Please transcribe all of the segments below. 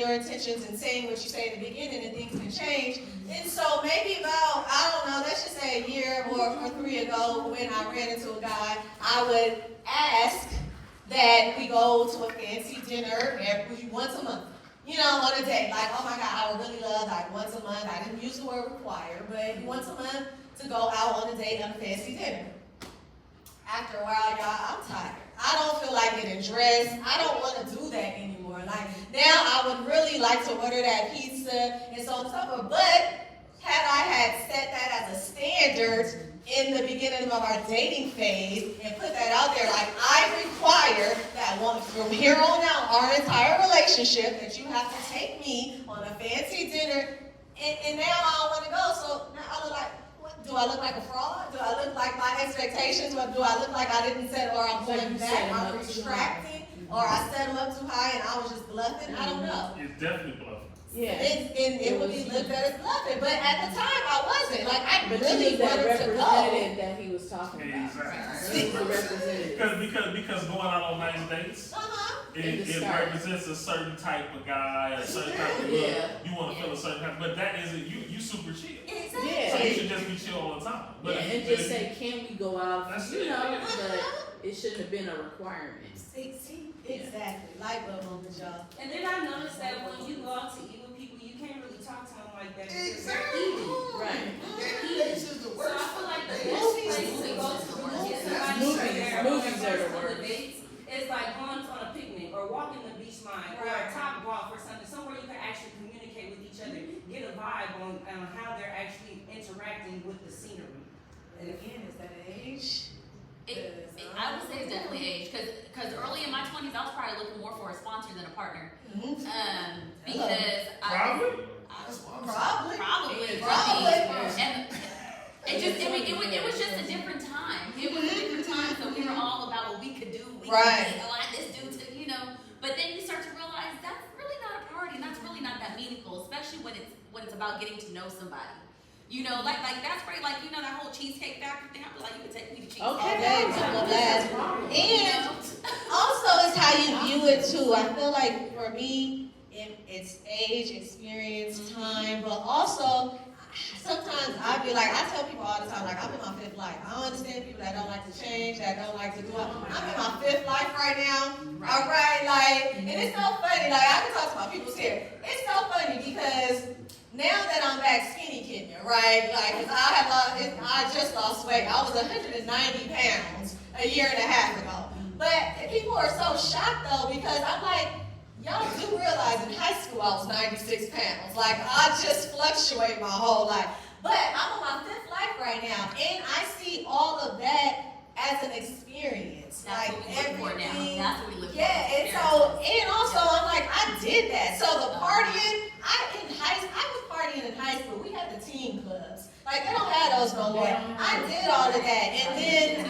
your intentions and saying what you say in the beginning, and things can change. And so maybe about, I don't know, let's just say a year or 3 ago, when I ran into a guy, I would ask that we go to a fancy dinner once a month. On a date. Like, oh my God, I would really love, like, once a month. I didn't use the word require, but once a month to go out on a date on a fancy dinner. After a while, y'all, I'm tired. I don't feel like getting dressed. I don't want to do that anymore. Like, now I would really like to order that pizza and so on and so forth. But had I had set that as a standard in the beginning of our dating phase and put that out there, like, I require that from here on out, our entire relationship, that you have to take me on a fancy dinner, and now I don't want to go, so now I look like, what, do I look like a fraud? Do I look like my expectations? What do I look like I didn't set, or I'm going back, I'm retracting, or I set them up too high and I was just bluffing? I don't know. It's definitely bluffing. Yeah. And it would be looked at as bluffing, but at the time I wasn't. Like, I really that wanted to go. representative that he was talking about. Exactly. The representative. Because going out on nice dates, it represents a certain type of guy, a certain type of look. You want to feel a certain type, but that isn't you super chill. Exactly. Yeah. So you should just be chill all the time. But and just say, can we go out? That's But it shouldn't have been a requirement. See, exactly. Light bulb moment, y'all. And then I noticed that when you go out to eat with people, you can't really talk to them like that. Exactly. Right. This is the So worst. I feel like the best place to go to get somebody Movies are the worst. dates is like going on a picnic or walking the beach line or a top golf or something, somewhere you can actually communicate with each other, get a vibe on how they're actually interacting with the scenery. And again, is that age? I would say it's definitely age, because early in my 20s, I was probably looking more for a sponsor than a partner. Because probably. And it was just a different time. It was a different time, so we were all about what we could do. We Right. could allow this dude to, But then you start to realize that's really not a party, and that's really not that meaningful, especially when it's about getting to know somebody. Like that's great. Like that whole cheesecake factory thing. I feel like you could take me to cheesecake. Okay, and also it's how you view it too. I feel like for me, it's age, experience, time, but also sometimes I be like, I tell people all the time, like, I'm in my 5th life. I don't understand people that don't like to change, that don't like to do it. I'm in my 5th life right now. All right, like, and it's so funny. Like, I can talk to my people's here. It's so funny because now that I'm back skinny kidding, right? Like, cause I just lost weight. I was 190 pounds a year and a half ago. But people are so shocked though, because I'm like, y'all do realize in high school I was 96 pounds. Like, I just fluctuate my whole life. But I'm on my 5th life right now, and I see all of that as an experience. That's like, what we look for now. That's what we look for. Yeah, and also I'm like, I did that. So the partying, I was partying in high school. We had the teen clubs. Like, they don't have those no more. I did all of that. And then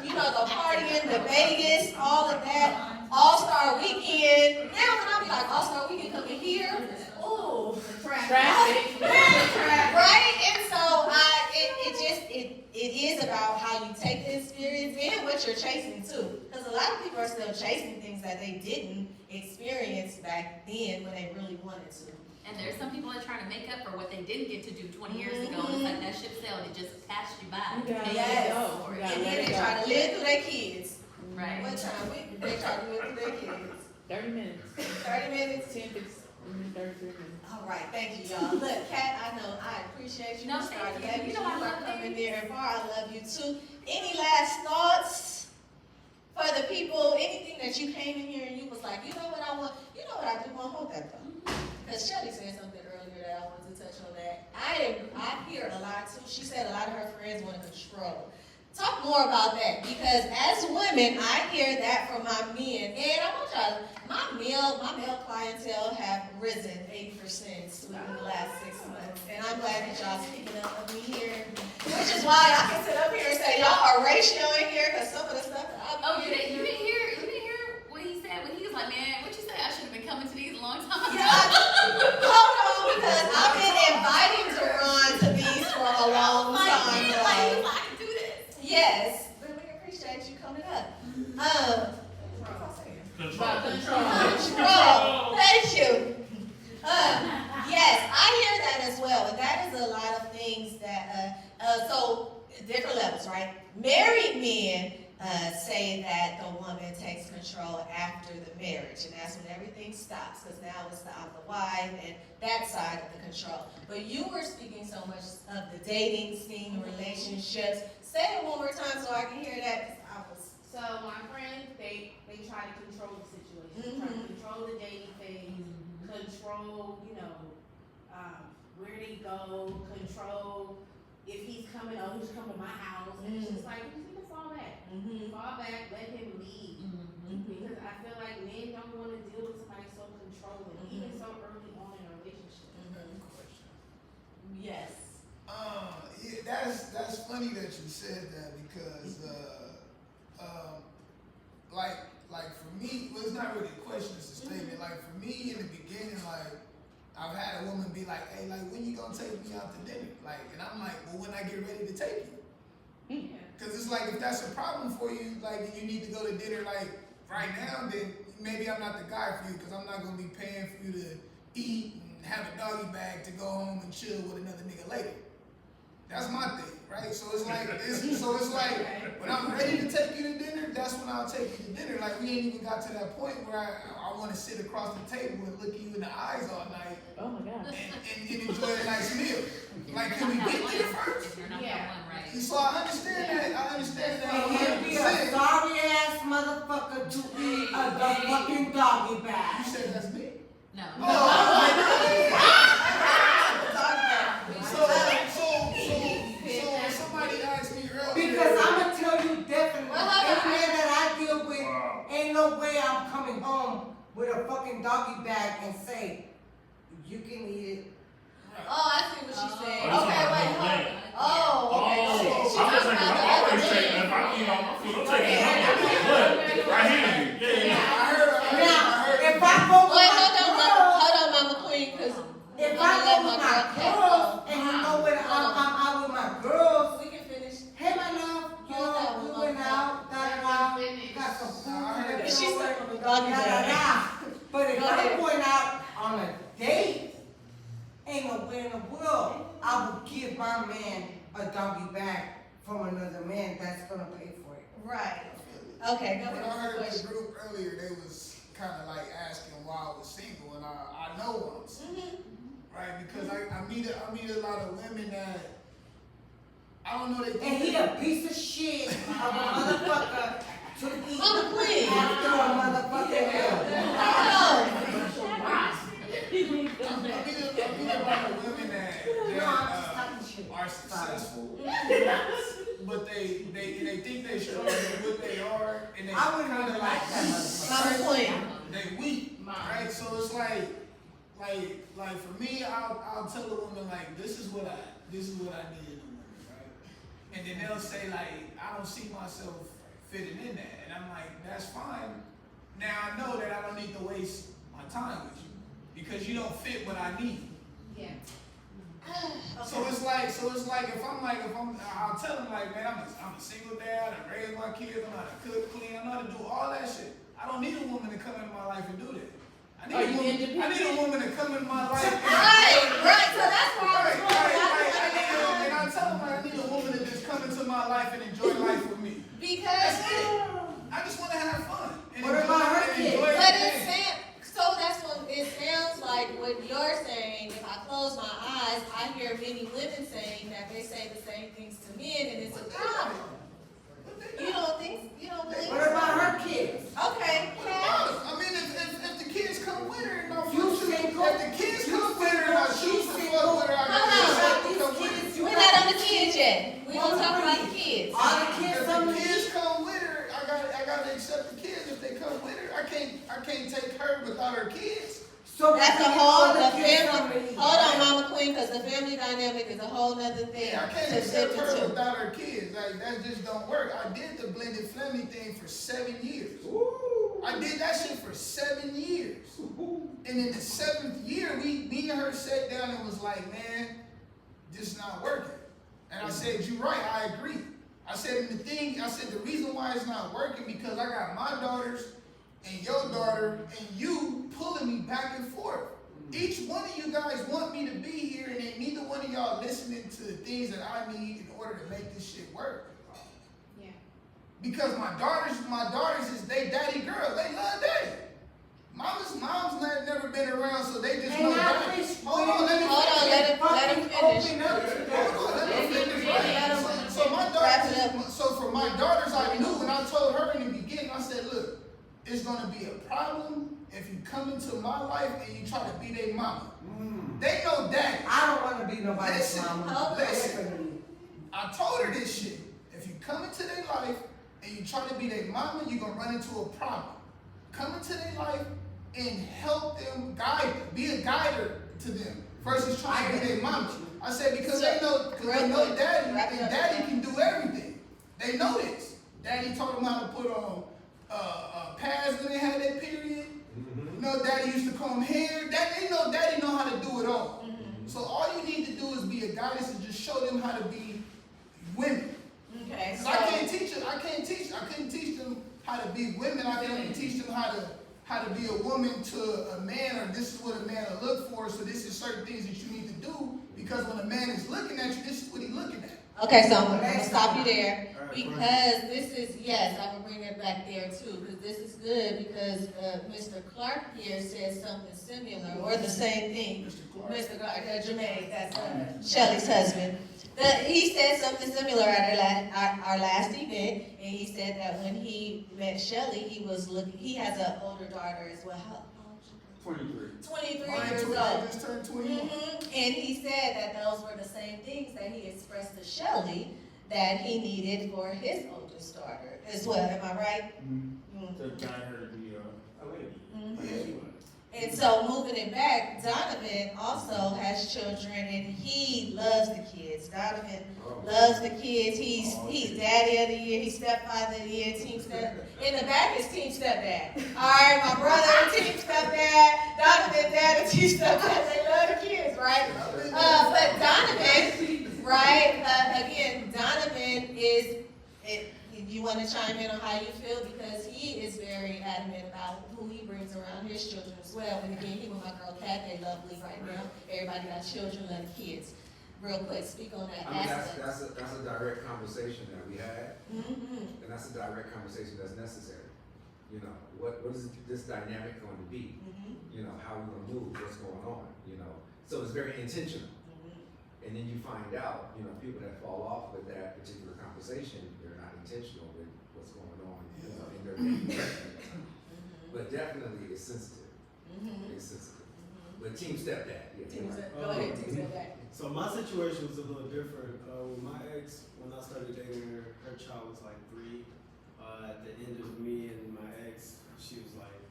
the partying, the Vegas, all of that. All-Star Weekend. Now when I be like, All-Star Weekend coming here, ooh. Traffic. Right? And so it is about how you take the experience and what you're chasing too. Because a lot of people are still chasing things that they didn't experience back then when they really wanted to. And there's some people that are trying to make up for what they didn't get to do 20 years ago. And it's like that ship sailed, it just passed you by. Yes. And then they try to live through their kids. Right. What time? They try to live through their kids. 30 minutes. 30 minutes? 10, 33 minutes. All right, thank you, y'all. Look, Kat, I know I appreciate you. No, You started thank you. that. You know I love coming you. near and far. I love you too. Any last thoughts for the people? Anything that you came in here and you was like, you know what I want? You know what I do want? Hold that though. Because Shelly said something earlier that I wanted to touch on that. I hear it a lot too. She said a lot of her friends want to control. Talk more about that, because as women, I hear that from my men, and I want y'all, my male clientele have risen 80% within the last 6 months, and I'm glad that y'all speaking up of me here, which is why I can sit up here and say y'all are ratio in here, because some of the stuff that You didn't hear what he said when he was like, man, what you say? I should have been coming to these a long time ago. Hold on, because I've been inviting Duran to these for a long time. I can do this. Yes, but we appreciate you coming up. Control. Control. Thank you. married men say that the woman takes control after the marriage, and that's when everything stops, because now it's I'm the wife and that side of the control. But you were speaking so much of the dating scene, relationships. Say it one more time so I can hear that. 'Cause I was. So my friends, they try to control the situation, try to control the dating phase, control, where they go, control if he's coming or who's coming to my house. And it's just like, you need to fall back. Fall back, let him lead. Because I feel like men don't want to deal with somebody so controlling, even so early on in a relationship. Yes. Yeah, that's funny that you said that because like for me, well, it's not really a question, it's a statement. Like for me in the beginning, like I've had a woman be like, hey, like when you gonna take me out to dinner? Like, and I'm like, well, when I get ready to take you. Cause it's like if that's a problem for you, like and you need to go to dinner like right now, then maybe I'm not the guy for you, because I'm not gonna be paying for you to eat and have a doggy bag to go home and chill with another nigga later. That's my thing, right? So it's like when I'm ready to take you to dinner, that's when I'll take you to dinner. Like we ain't even got to that point where I want to sit across the table and look you in the eyes all night. Oh my God. And enjoy a nice meal. Like can we get there first? You're not Yeah. that one, right? So I understand that. I understand that. And he'd be a 100%. sorry ass motherfucker to eat the fucking doggy You bag. said that's me. No. So somebody asked me earlier. Because I'ma tell you definitely, Well, hold every on. man that I deal with, Wow. ain't no way I'm coming home with a fucking doggy bag and say, you can eat it. Oh, I see what she's saying. Oh, Okay, you wait, talking hold about on. Oh, okay. Oh, She I'm just talking saying, about the I'm other always taking, thing. if I eat on my food, I'm taking it on my food. Right here, yeah. Now, if I go with Wait, my girls, hold on, Mama Queen, because if I go with my girls, and you know when I'm out with my girls, we can finish. hey my love, we went out, got some food, She's starting with da, doggy da, da, bag. da. But if Go ahead. I'm going out on a date, ain't no way in the world I would give my man a doggy bag from another man that's gonna pay for it. Right. Okay, go When I ahead. heard the Question. group earlier, they was kind of like asking why I was single, and I know I'm single, right? Because I meet a lot of women that I don't know they And think he a piece of shit of a motherfucker to eat Mama Queen. after a motherfucking meal. I meet a lot of women that No, I'm just talking shit. are successful, but they think they strong in what they are, and they I wouldn't kind even of like that motherfucker. Mama Queen. they weak, right? So it's like for me, I'll tell a woman like this is what I need in a woman, right? And then they'll say like I don't see myself fitting in that, and I'm like that's fine. Now I know that I don't need to waste my time with you because you don't fit what I need. Yeah. So it's like I'll tell them like, man, I'm a single dad, I raised my kids, I know how to cook, clean, I know how to do all that shit. I don't need a woman to come into my life and do that. I need a woman to come into my life and Right, so that's where I was going. and I tell them I need a woman to just come into my life and enjoy life with me. Because, That's it. I just want to have fun. And What about her kids? enjoy but everything. so that's what it sounds like what you're saying. If I close my eyes, I hear many women saying that they say the same things to men, and it's a problem. You don't believe? What about her kids? Okay, Kat. I mean, if the kids come with her, and I You choose to- single? if the kids come with her, and I choose to fuck with her, I Hold gotta on. accept them come with her. Kids, We're not on the kids yet. We're gonna talk about the kids. All the kids If on the the kids come with her, I gotta accept the kids if they come with her. I can't take her without her kids. So That's a we whole all the kids on family. the- Hold on, Mama Queen, because the family dynamic is a whole nother thing. Yeah, I can't to accept dip her into. without her kids. Like that just don't work. I did the blended family thing for 7 years. I did that shit for 7 years. And in the 7th year, me and her sat down and was like, man, this not working. And I said, you're right, I agree. I said, the reason why it's not working because I got my daughters and your daughter and you pulling me back and forth. Each one of you guys want me to be here and ain't neither one of y'all listening to the things that I need in order to make this shit work. Because my daughters is they daddy girls. They love daddy. Mom's never been around, so they just know daddy. Hold on, let him finish. So my daughters, so for my daughters, I knew when I told her in the beginning, I said, look, it's gonna be a problem if you come into my life and you try to be their mama. They know daddy. I don't want to be nobody's mama. Listen. I told her this shit. If you come into their life and you try to be their mama, you're gonna run into a problem. Come into their life and help them, guide them, be a guider to them versus trying to be their mama. I said because they know daddy, and daddy can do everything. They know this. Daddy taught them how to put on pads when they had their period. You know, daddy used to comb hair. They know daddy know how to do it all. So all you need to do is be a guidance and just show them how to be women. Okay. So I couldn't teach them how to be women. I couldn't teach them how to be a woman to a man, or this is what a man will look for. So this is certain things that you need to do, because when a man is looking at you, this is what he's looking at. Okay, so I'm gonna stop you there because this is, yes, I will bring it back there too, because this is good, because Mr. Clark here said something similar or the same thing. Mr. Clark, Jermaine, that's Shelly's husband. He said something similar at our last event, and he said that when he met Shelly, he has an older daughter as well. How old? 23 years old. Just turned 21. And he said that those were the same things that he expressed to Shelly that he needed for his oldest daughter as well. Am I right? To guide her to be a lady. And so moving it back, Donovan also has children and he loves the kids. Donovan loves the kids. He's daddy of the year, he's stepfather of the year, team step. In the back is team stepdad. Alright, my brother team stepdad, Donovan dad and team stepdad. They love the kids, right? But Donovan, right, again, Donovan is you want to chime in on how you feel, because he is very adamant about who he brings around his children as well. And again, he with my girl Kat, they lovely right now. Everybody got children, love kids. Real quick, speak on that aspect. That's a direct conversation that we had, and that's a direct conversation that's necessary. You know, what is this dynamic going to be? You know, how we're going to move, what's going on. You know, so it's very intentional. And then you find out, you know, people that fall off with that particular conversation, they're not intentional with what's going on, you know, in their daily life. But definitely it's sensitive. It's sensitive. But team stepdad, yeah. Go ahead, team stepdad. So my situation was a little different. With my ex, when I started dating her, her child was like 3. At the end of me and my ex, she's like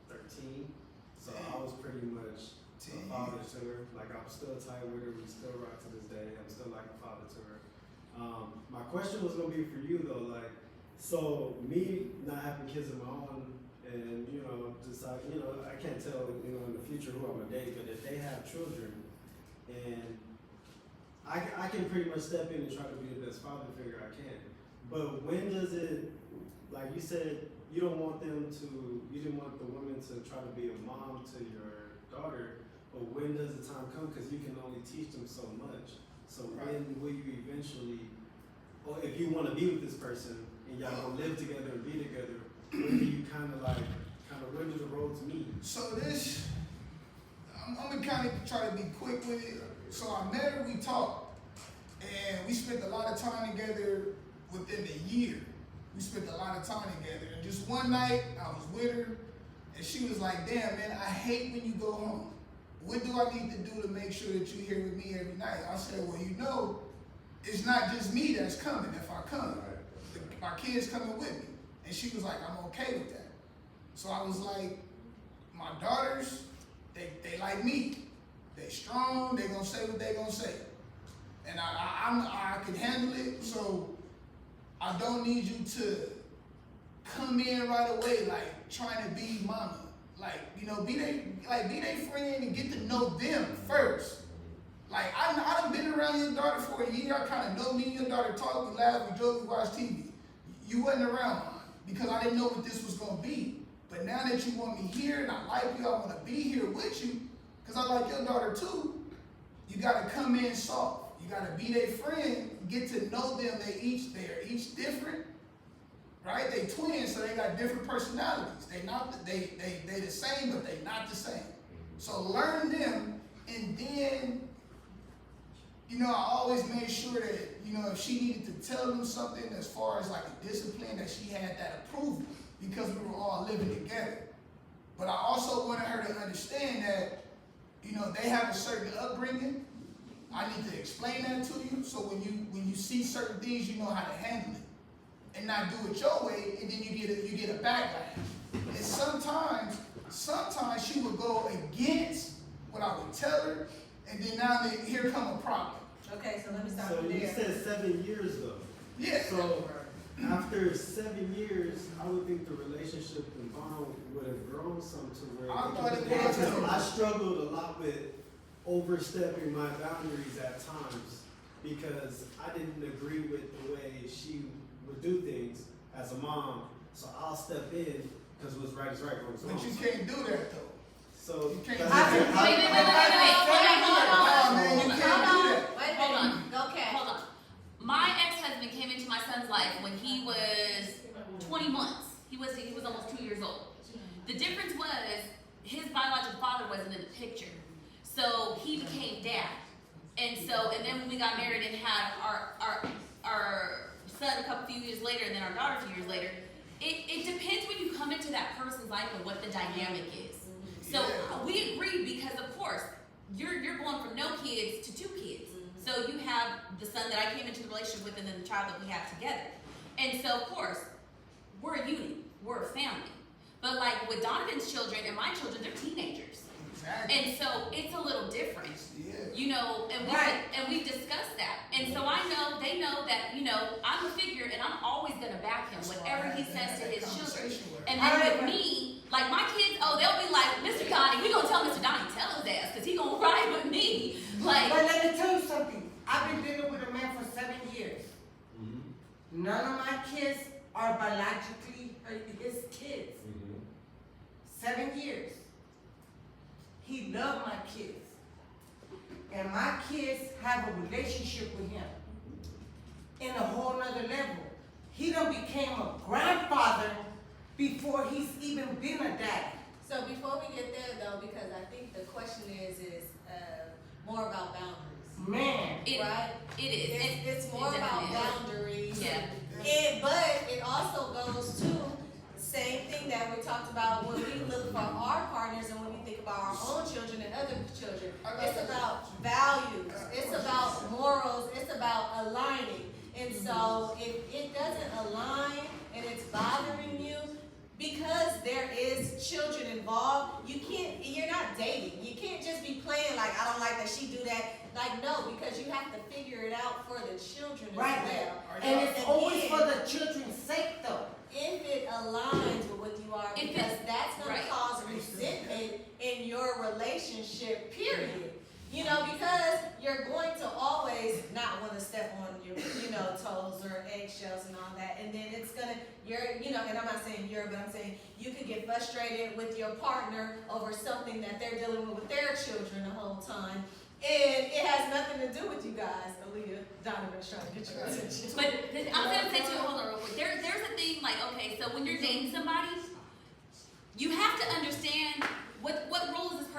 13. So I was pretty much a father to her. Like, I'm still tight with her. We still rock to this day. I'm still like a father to her. My question was gonna be for you though, like, so me not having kids of my own, and you know, decide, you know, I can't tell, you know, in the future who I'm gonna date, but if they have children, and I can pretty much step in and try to be the best father figure I can. But when does it, like you said, you didn't want the woman to try to be a mom to your daughter, but when does the time come? Because you can only teach them so much. So when will you eventually, or if you want to be with this person and y'all gonna live together and be together, when do you when do the roads meet? So this, I'm gonna kind of try to be quick with it. So I met her, we talked, and we spent a lot of time together within a year. We spent a lot of time together, and just one night I was with her, and she was like, "Damn, man, I hate when you go home. What do I need to do to make sure that you're here with me every night?" I said, "Well, you know, it's not just me that's coming. If I come, my kids coming with me." And she was like, "I'm okay with that." So I was like, my daughters, they like me. They strong. They gonna say what they gonna say, and I can handle it. So I don't need you to come in right away like trying to be mama. Like, you know, be their friend and get to know them first. Like, I done been around your daughter for a year. I kind of know me and your daughter talk, we laugh, we joke, we watch TV. You wasn't around mine because I didn't know what this was gonna be. But now that you want me here and I like you, I want to be here with you because I like your daughter too. You gotta come in soft. You gotta be their friend, get to know them. They're each different, right? They twins, so they got different personalities. They the same, but they not the same. So learn them, and then, you know, I always made sure that, you know, if she needed to tell them something as far as like a discipline, that she had that approval, because we were all living together. But I also wanted her to understand that, you know, they have a certain upbringing. I need to explain that to you, so when you see certain things, you know how to handle it, and not do it your way, and then you get a backlash. And sometimes she would go against what I would tell her, and then here come a problem. Okay, so let me stop So you you there. said 7 years though. Yeah. So after 7 years, I would think the relationship and bond would have grown some to where I it thought could- it was. because I struggled a lot with overstepping my boundaries at times because I didn't agree with the way she would do things as a mom. So I'll step in because what's right is right, what's wrong. But you can't do that though. So You can't that's- do that. Wait, Oh, man, you can't do that. Wait, Hold on. Go, Kat. Hold on. My ex-husband came into my son's life when he was 20 months. He was almost 2 years old. The difference was his biological father wasn't in the picture. So he became dad. And then when we got married and had our son a few years later, and then our daughter a few years later, it depends when you come into that person's life and what the dynamic is. So we agreed because, of course, you're going from no kids to 2 kids. So you have the son that I came into the relationship with, and then the child that we have together. And so, of course, we're a unit. We're a family. But like with Donovan's children and my children, they're teenagers. Exactly. And so it's a little different. Yeah. You know, and we've discussed that. And so they know that, you know, I'm a figure and I'm always gonna back him, whatever he says to his children. And then with me, like my kids, they'll be like, Mr. Donnie, we gonna tell Mr. Donnie, tell his ass, because he gonna ride with me. Like, But let me tell you something. I've been dealing with a man for 7 years. None of my kids are biologically his kids. 7 years. He loved my kids. And my kids have a relationship with him in a whole nother level. He done became a grandfather before he's even been a dad. So before we get there though, because I think the question is more about boundaries. Man. Right? It is. It's more it about definitely boundaries. Yeah. But it also goes to same thing that we talked about when we look for our partners and when we think about our own children and other children. It's about values. It's about morals. It's about aligning. And so if it doesn't align and it's bothering you, because there is children involved, you're not dating. You can't just be playing like, I don't like that she do that. Like, no, because you have to figure it out for the children as well. And it's always for the children's sake though. If it aligns with what you are, because that's going to cause resentment in your relationship, period. You know, because you're going to always not want to step on your, toes or eggshells and all that. And then it's going to, and I'm not saying but I'm saying you could get frustrated with your partner over something that they're dealing with their children the whole time. And it has nothing to do with you guys. Aaliyah, Donovan's trying to get your attention. But I'm gonna say to you, hold on real quick. There's a thing like, okay, so when you're dating somebody, you have to understand what role is this person